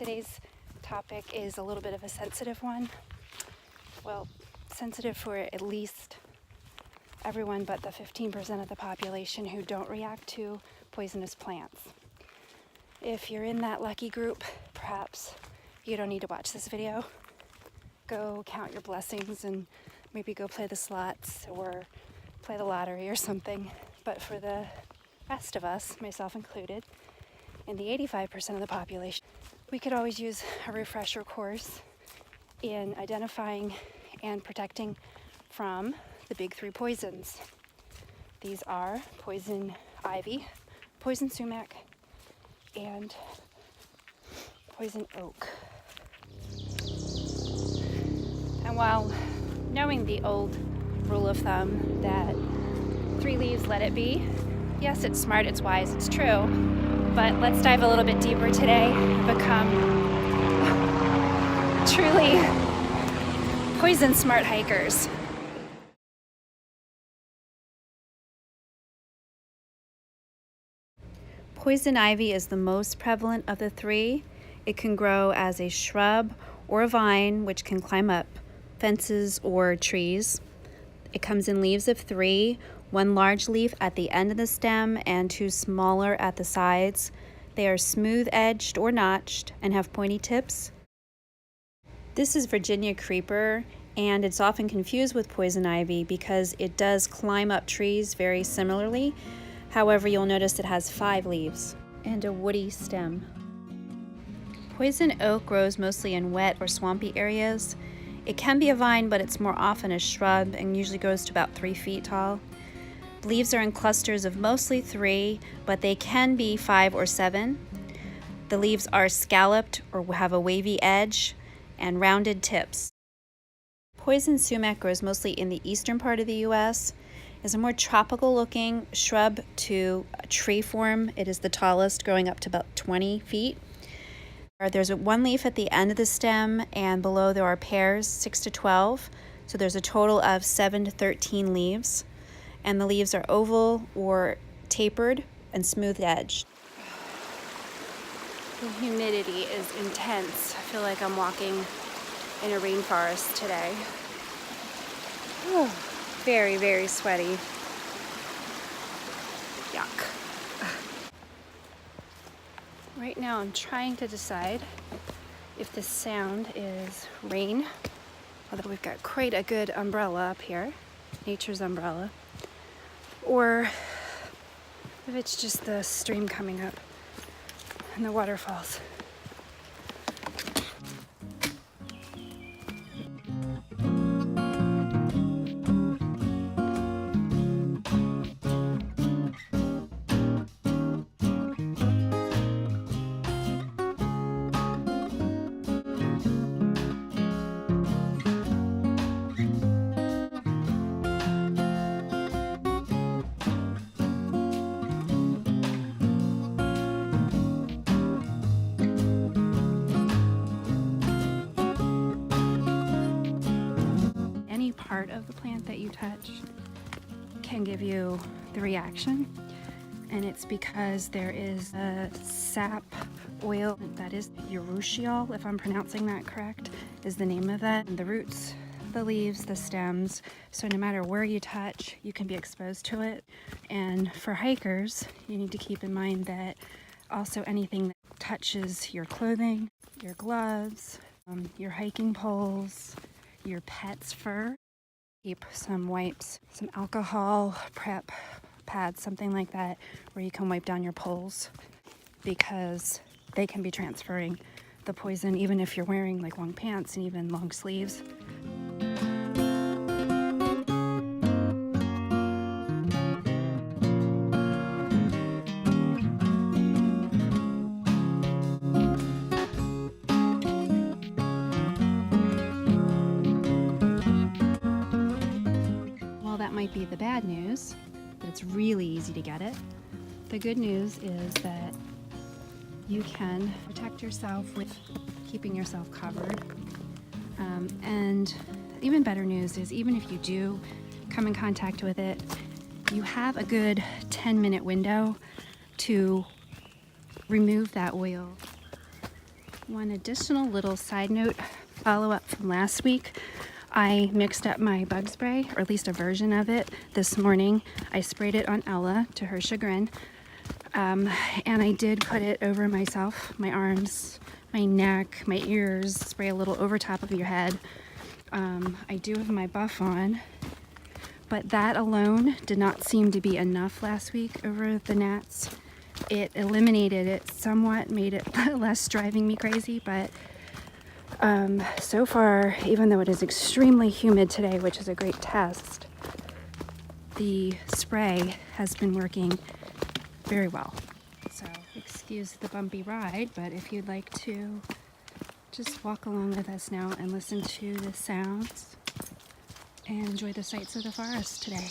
Today's topic is a little bit of a sensitive one. Well, sensitive for at least everyone but the 15% of the population who don't react to poisonous plants. If you're in that lucky group, perhaps you don't need to watch this video. Go count your blessings and maybe go play the slots or play the lottery or something. But for the rest of us, myself included, and the 85% of the population, we could always use a refresher course in identifying and protecting from the big three poisons. These are poison ivy, poison sumac, and poison oak. And while knowing the old rule of thumb that 3 leaves, let it be, yes, it's smart, it's wise, it's true, but let's dive a little bit deeper today and become truly poison smart hikers. Poison ivy is the most prevalent of the 3. It can grow as a shrub or a vine, which can climb up fences or trees. It comes in leaves of 3, 1 large leaf at the end of the stem and 2 smaller at the sides. They are smooth-edged or notched and have pointy tips. This is Virginia creeper, and it's often confused with poison ivy because it does climb up trees very similarly. However, you'll notice it has 5 leaves and a woody stem. Poison oak grows mostly in wet or swampy areas. It can be a vine, but it's more often a shrub and usually grows to about 3 feet tall. The leaves are in clusters of mostly 3, but they can be 5 or 7. The leaves are scalloped or have a wavy edge and rounded tips. Poison sumac grows mostly in the eastern part of the U.S. It's a more tropical looking shrub to a tree form. It is the tallest, growing up to about 20 feet. There's 1 leaf at the end of the stem, and below there are pairs, 6 to 12. So there's a total of 7 to 13 leaves. And the leaves are oval or tapered and smooth-edged. The humidity is intense. I feel like I'm walking in a rainforest today. Oh, very, very sweaty. Yuck. Right now I'm trying to decide if this sound is rain, although we've got quite a good umbrella up here, nature's umbrella, or if it's just the stream coming up and the waterfalls. Part of the plant that you touch can give you the reaction, and it's because there is a sap oil that is urushiol, if I'm pronouncing that correct, is the name of it. And the roots, the leaves, the stems, so no matter where you touch, you can be exposed to it. And for hikers, you need to keep in mind that also anything that touches your clothing, your gloves, your hiking poles, your pet's fur. Keep some wipes, some alcohol, prep pads, something like that, where you can wipe down your poles, because they can be transferring the poison even if you're wearing like long pants and even long sleeves. Might be the bad news, but it's really easy to get it. The good news is that you can protect yourself with keeping yourself covered. And even better news is, even if you do come in contact with it, you have a good 10-minute window to remove that oil One additional little side note follow-up from last week. I mixed up my bug spray, or at least a version of it, this morning. I sprayed it on Ella, to her chagrin, and I did put it over myself, my arms, my neck, my ears, spray a little over top of your head. I do have my buff on, but that alone did not seem to be enough last week over the gnats. It eliminated it somewhat, made it less driving me crazy, but so far, even though it is extremely humid today, which is a great test, the spray has been working very well. So excuse the bumpy ride, but if you'd like to just walk along with us now and listen to the sounds and enjoy the sights of the forest today.